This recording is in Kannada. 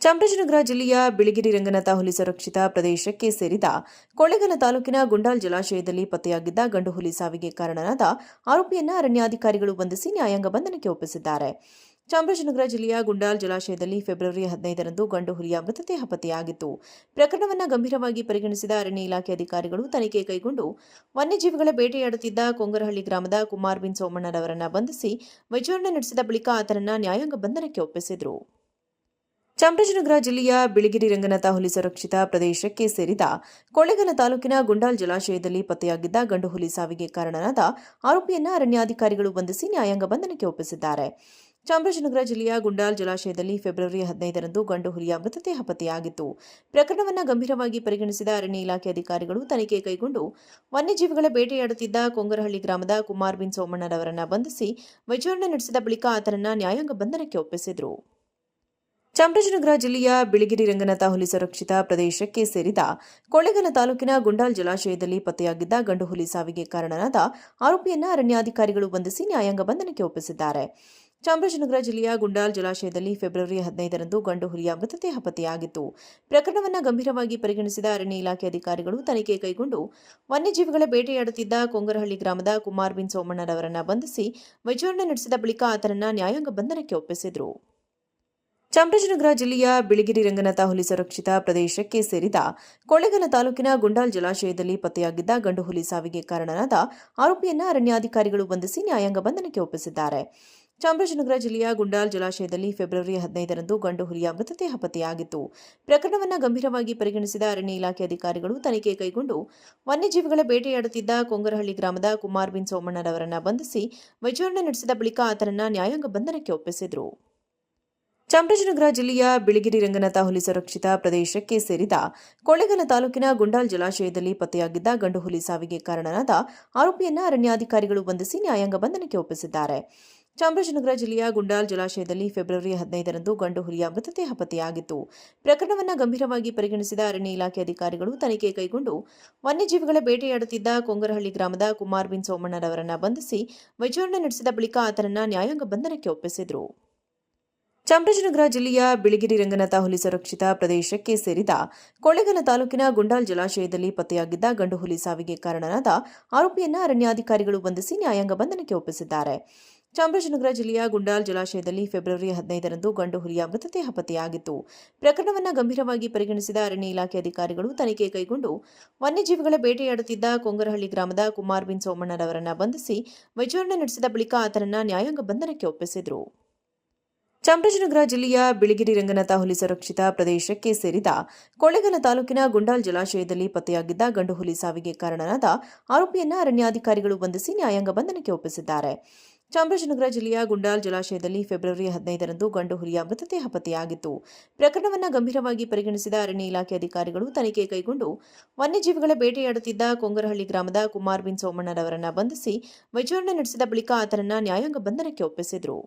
ಚಾಮರಾಜನಗರ ಜಿಲ್ಲೆಯ ಬಿಳಿಗಿರಿ ರಂಗನಾಥ ಹುಲಿ ಸಂರಕ್ಷಿತ ಪ್ರದೇಶಕ್ಕೆ ಸೇರಿದ ಕೊಳ್ಳೇಗಾಲ ತಾಲೂಕಿನ ಗುಂಡಾಲ್ ಜಲಾಶಯದಲ್ಲಿ ಪತ್ತೆಯಾಗಿದ್ದ ಗಂಡು ಹುಲಿ ಸಾವಿಗೆ ಕಾರಣನಾದ ಆರೋಪಿಯನ್ನ ಅರಣ್ಯಾಧಿಕಾರಿಗಳು ಬಂಧಿಸಿ ನ್ಯಾಯಾಂಗ ಬಂಧನಕ್ಕೆ ಒಪ್ಪಿಸಿದ್ದಾರೆ. ಚಾಮರಾಜನಗರ ಜಿಲ್ಲೆಯ ಗುಂಡಾಲ್ ಜಲಾಶಯದಲ್ಲಿ ಫೆಬ್ರವರಿ 15ರಂದು ಗಂಡು ಹುಲಿಯ ಮೃತದೇಹ ಪತ್ತೆಯಾಗಿತ್ತು. ಪ್ರಕರಣವನ್ನು ಗಂಭೀರವಾಗಿ ಪರಿಗಣಿಸಿದ ಅರಣ್ಯ ಇಲಾಖೆ ಅಧಿಕಾರಿಗಳು ತನಿಖೆ ಕೈಗೊಂಡು ವನ್ಯಜೀವಿಗಳ ಬೇಟೆಯಾಡುತ್ತಿದ್ದ ಕೊಂಗರಹಳ್ಳಿ ಗ್ರಾಮದ ಕುಮಾರ್ ಬಿನ್ ಸೋಮಣ್ಣರವರನ್ನು ಬಂಧಿಸಿ ವಿಚಾರಣೆ ನಡೆಸಿದ ಬಳಿಕ ಆತನನ್ನು ನ್ಯಾಯಾಂಗ ಬಂಧನಕ್ಕೆ ಒಪ್ಪಿಸಿದರು. ಚಾಮರಾಜನಗರ ಜಿಲ್ಲೆಯ ಬಿಳಿಗಿರಿ ರಂಗನಾಥ ಹುಲಿ ಸಂರಕ್ಷಿತ ಪ್ರದೇಶಕ್ಕೆ ಸೇರಿದ ಕೊಳ್ಳೇಗಾಲ ತಾಲೂಕಿನ ಗುಂಡಾಲ್ ಜಲಾಶಯದಲ್ಲಿ ಪತ್ತೆಯಾಗಿದ್ದ ಗಂಡು ಹುಲಿ ಸಾವಿಗೆ ಕಾರಣನಾದ ಆರೋಪಿಯನ್ನ ಅರಣ್ಯಾಧಿಕಾರಿಗಳು ಬಂಧಿಸಿ ನ್ಯಾಯಾಂಗ ಬಂಧನಕ್ಕೆ ಒಪ್ಪಿಸಿದ್ದಾರೆ. ಚಾಮರಾಜನಗರ ಜಿಲ್ಲೆಯ ಗುಂಡಾಲ್ ಜಲಾಶಯದಲ್ಲಿ ಫೆಬ್ರವರಿ 15ರಂದು ಗಂಡು ಹುಲಿಯ ಮೃತದೇಹ ಪತ್ತೆಯಾಗಿತ್ತು. ಪ್ರಕರಣವನ್ನು ಗಂಭೀರವಾಗಿ ಪರಿಗಣಿಸಿದ ಅರಣ್ಯ ಇಲಾಖೆ ಅಧಿಕಾರಿಗಳು ತನಿಖೆ ಕೈಗೊಂಡು ವನ್ಯಜೀವಿಗಳ ಬೇಟೆಯಾಡುತ್ತಿದ್ದ ಕೊಂಗರಹಳ್ಳಿ ಗ್ರಾಮದ ಕುಮಾರ್ ಬಿನ್ ಸೋಮಣ್ಣರವರನ್ನು ಬಂಧಿಸಿ ವಿಚಾರಣೆ ನಡೆಸಿದ ಬಳಿಕ ಆತನನ್ನು ನ್ಯಾಯಾಂಗ ಬಂಧನಕ್ಕೆ ಒಪ್ಪಿಸಿದರು. ಚಾಮರಾಜನಗರ ಜಿಲ್ಲೆಯ ಬಿಳಿಗಿರಿ ರಂಗನಾಥ ಹುಲಿ ಸಂರಕ್ಷಿತ ಪ್ರದೇಶಕ್ಕೆ ಸೇರಿದ ಕೊಳ್ಳೇಗಾಲ ತಾಲೂಕಿನ ಗುಂಡಾಲ್ ಜಲಾಶಯದಲ್ಲಿ ಪತ್ತೆಯಾಗಿದ್ದ ಗಂಡು ಹುಲಿ ಸಾವಿಗೆ ಕಾರಣನಾದ ಆರೋಪಿಯನ್ನ ಅರಣ್ಯಾಧಿಕಾರಿಗಳು ಬಂಧಿಸಿ ನ್ಯಾಯಾಂಗ ಬಂಧನಕ್ಕೆ ಒಪ್ಪಿಸಿದ್ದಾರೆ. ಚಾಮರಾಜನಗರ ಜಿಲ್ಲೆಯ ಗುಂಡಾಲ್ ಜಲಾಶಯದಲ್ಲಿ ಫೆಬ್ರವರಿ 15ರಂದು ಗಂಡು ಹುಲಿಯ ಮೃತದೇಹ ಪತ್ತೆಯಾಗಿತ್ತು. ಪ್ರಕರಣವನ್ನು ಗಂಭೀರವಾಗಿ ಪರಿಗಣಿಸಿದ ಅರಣ್ಯ ಇಲಾಖೆ ಅಧಿಕಾರಿಗಳು ತನಿಖೆ ಕೈಗೊಂಡು ವನ್ಯಜೀವಿಗಳ ಬೇಟೆಯಾಡುತ್ತಿದ್ದ ಕೊಂಗರಹಳ್ಳಿ ಗ್ರಾಮದ ಕುಮಾರ್ ಬಿನ್ ಸೋಮಣ್ಣರವರನ್ನು ಬಂಧಿಸಿ ವಿಚಾರಣೆ ನಡೆಸಿದ ಬಳಿಕ ಆತನನ್ನು ನ್ಯಾಯಾಂಗ ಬಂಧನಕ್ಕೆ ಒಪ್ಪಿಸಿದರು. ಚಾಮರಾಜನಗರ ಜಿಲ್ಲೆಯ ಬಿಳಿಗಿರಿ ರಂಗನಾಥ ಹುಲಿ ಸಂರಕ್ಷಿತ ಪ್ರದೇಶಕ್ಕೆ ಸೇರಿದ ಕೊಳ್ಳೇಗಾಲ ತಾಲೂಕಿನ ಗುಂಡಾಲ್ ಜಲಾಶಯದಲ್ಲಿ ಪತ್ತೆಯಾಗಿದ್ದ ಗಂಡು ಹುಲಿ ಸಾವಿಗೆ ಕಾರಣನಾದ ಆರೋಪಿಯನ್ನ ಅರಣ್ಯಾಧಿಕಾರಿಗಳು ಬಂಧಿಸಿ ನ್ಯಾಯಾಂಗ ಬಂಧನಕ್ಕೆ ಒಪ್ಪಿಸಿದ್ದಾರೆ. ಚಾಮರಾಜನಗರ ಜಿಲ್ಲೆಯ ಗುಂಡಾಲ್ ಜಲಾಶಯದಲ್ಲಿ ಫೆಬ್ರವರಿ 15ರಂದು ಗಂಡು ಹುಲಿಯ ಮೃತದೇಹ ಪತ್ತೆಯಾಗಿತ್ತು. ಪ್ರಕರಣವನ್ನು ಗಂಭೀರವಾಗಿ ಪರಿಗಣಿಸಿದ ಅರಣ್ಯ ಇಲಾಖೆ ಅಧಿಕಾರಿಗಳು ತನಿಖೆ ಕೈಗೊಂಡು ವನ್ಯಜೀವಿಗಳ ಬೇಟೆಯಾಡುತ್ತಿದ್ದ ಕೊಂಗರಹಳ್ಳಿ ಗ್ರಾಮದ ಕುಮಾರ್ ಬಿನ್ ಸೋಮಣ್ಣರವರನ್ನು ಬಂಧಿಸಿ ವಿಚಾರಣೆ ನಡೆಸಿದ ಬಳಿಕ ಆತನನ್ನು ನ್ಯಾಯಾಂಗ ಬಂಧನಕ್ಕೆ ಒಪ್ಪಿಸಿದರು. ಚಾಮರಾಜನಗರ ಜಿಲ್ಲೆಯ ಬಿಳಿಗಿರಿ ರಂಗನಾಥ ಹುಲಿ ಸಂರಕ್ಷಿತ ಪ್ರದೇಶಕ್ಕೆ ಸೇರಿದ ಕೊಳ್ಳೇಗಾಲ ತಾಲೂಕಿನ ಗುಂಡಾಲ್ ಜಲಾಶಯದಲ್ಲಿ ಪತ್ತೆಯಾಗಿದ್ದ ಗಂಡು ಹುಲಿ ಸಾವಿಗೆ ಕಾರಣನಾದ ಆರೋಪಿಯನ್ನ ಅರಣ್ಯಾಧಿಕಾರಿಗಳು ಬಂಧಿಸಿ ನ್ಯಾಯಾಂಗ ಬಂಧನಕ್ಕೆ ಒಪ್ಪಿಸಿದ್ದಾರೆ. ಚಾಮರಾಜನಗರ ಜಿಲ್ಲೆಯ ಗುಂಡಾಲ್ ಜಲಾಶಯದಲ್ಲಿ ಫೆಬ್ರವರಿ 15ರಂದು ಗಂಡು ಹುಲಿಯ ಮೃತದೇಹ ಪತ್ತೆಯಾಗಿತ್ತು. ಪ್ರಕರಣವನ್ನು ಗಂಭೀರವಾಗಿ ಪರಿಗಣಿಸಿದ ಅರಣ್ಯ ಇಲಾಖೆ ಅಧಿಕಾರಿಗಳು ತನಿಖೆ ಕೈಗೊಂಡು ವನ್ಯಜೀವಿಗಳ ಬೇಟೆಯಾಡುತ್ತಿದ್ದ ಕೊಂಗರಹಳ್ಳಿ ಗ್ರಾಮದ ಕುಮಾರ್ ಬಿನ್ ಸೋಮಣ್ಣರವರನ್ನು ಬಂಧಿಸಿ ವಿಚಾರಣೆ ನಡೆಸಿದ ಬಳಿಕ ಆತನನ್ನು ನ್ಯಾಯಾಂಗ ಬಂಧನಕ್ಕೆ ಒಪ್ಪಿಸಿದರು. ಚಾಮರಾಜನಗರ ಜಿಲ್ಲೆಯ ಬಿಳಿಗಿರಿ ರಂಗನಾಥ ಹುಲಿ ಸಂರಕ್ಷಿತ ಪ್ರದೇಶಕ್ಕೆ ಸೇರಿದ ಕೊಳ್ಳೇಗಾಲ ತಾಲೂಕಿನ ಗುಂಡಾಲ್ ಜಲಾಶಯದಲ್ಲಿ ಪತ್ತೆಯಾಗಿದ್ದ ಗಂಡು ಹುಲಿ ಸಾವಿಗೆ ಕಾರಣನಾದ ಆರೋಪಿಯನ್ನ ಅರಣ್ಯಾಧಿಕಾರಿಗಳು ಬಂಧಿಸಿ ನ್ಯಾಯಾಂಗ ಬಂಧನಕ್ಕೆ ಒಪ್ಪಿಸಿದ್ದಾರೆ. ಚಾಮರಾಜನಗರ ಜಿಲ್ಲೆಯ ಗುಂಡಾಲ್ ಜಲಾಶಯದಲ್ಲಿ ಫೆಬ್ರವರಿ 15ರಂದು ಗಂಡು ಹುಲಿಯ ಮೃತದೇಹ ಪತ್ತೆಯಾಗಿತ್ತು. ಪ್ರಕರಣವನ್ನು ಗಂಭೀರವಾಗಿ ಪರಿಗಣಿಸಿದ ಅರಣ್ಯ ಇಲಾಖೆ ಅಧಿಕಾರಿಗಳು ತನಿಖೆ ಕೈಗೊಂಡು ವನ್ಯಜೀವಿಗಳ ಬೇಟೆಯಾಡುತ್ತಿದ್ದ ಕೊಂಗರಹಳ್ಳಿ ಗ್ರಾಮದ ಕುಮಾರ್ ಬಿನ್ ಸೋಮಣ್ಣರವರನ್ನು ಬಂಧಿಸಿ ವಿಚಾರಣೆ ನಡೆಸಿದ ಬಳಿಕ ಆತನನ್ನು ನ್ಯಾಯಾಂಗ ಬಂಧನಕ್ಕೆ ಒಪ್ಪಿಸಿದರು. ಚಾಮರಾಜನಗರ ಜಿಲ್ಲೆಯ ಬಿಳಿಗಿರಿ ರಂಗನಾಥ ಹುಲಿ ಸಂರಕ್ಷಿತ ಪ್ರದೇಶಕ್ಕೆ ಸೇರಿದ ಕೊಳ್ಳೇಗಾಲ ತಾಲೂಕಿನ ಗುಂಡಾಲ್ ಜಲಾಶಯದಲ್ಲಿ ಪತ್ತೆಯಾಗಿದ್ದ ಗಂಡು ಹುಲಿ ಸಾವಿಗೆ ಕಾರಣನಾದ ಆರೋಪಿಯನ್ನ ಅರಣ್ಯಾಧಿಕಾರಿಗಳು ಬಂಧಿಸಿ ನ್ಯಾಯಾಂಗ ಬಂಧನಕ್ಕೆ ಒಪ್ಪಿಸಿದ್ದಾರೆ. ಚಾಮರಾಜನಗರ ಜಿಲ್ಲೆಯ ಗುಂಡಾಲ್ ಜಲಾಶಯದಲ್ಲಿ ಫೆಬ್ರವರಿ 15ರಂದು ಗಂಡು ಹುಲಿಯ ಮೃತದೇಹ ಪತ್ತೆಯಾಗಿತ್ತು. ಪ್ರಕರಣವನ್ನು ಗಂಭೀರವಾಗಿ ಪರಿಗಣಿಸಿದ ಅರಣ್ಯ ಇಲಾಖೆ ಅಧಿಕಾರಿಗಳು ತನಿಖೆ ಕೈಗೊಂಡು ವನ್ಯಜೀವಿಗಳ ಬೇಟೆಯಾಡುತ್ತಿದ್ದ ಕೊಂಗರಹಳ್ಳಿ ಗ್ರಾಮದ ಕುಮಾರ್ ಬಿನ್ ಸೋಮಣ್ಣರವರನ್ನು ಬಂಧಿಸಿ ವಿಚಾರಣೆ ನಡೆಸಿದ ಬಳಿಕ ಆತನನ್ನು ನ್ಯಾಯಾಂಗ ಬಂಧನಕ್ಕೆ ಒಪ್ಪಿಸಿದರು.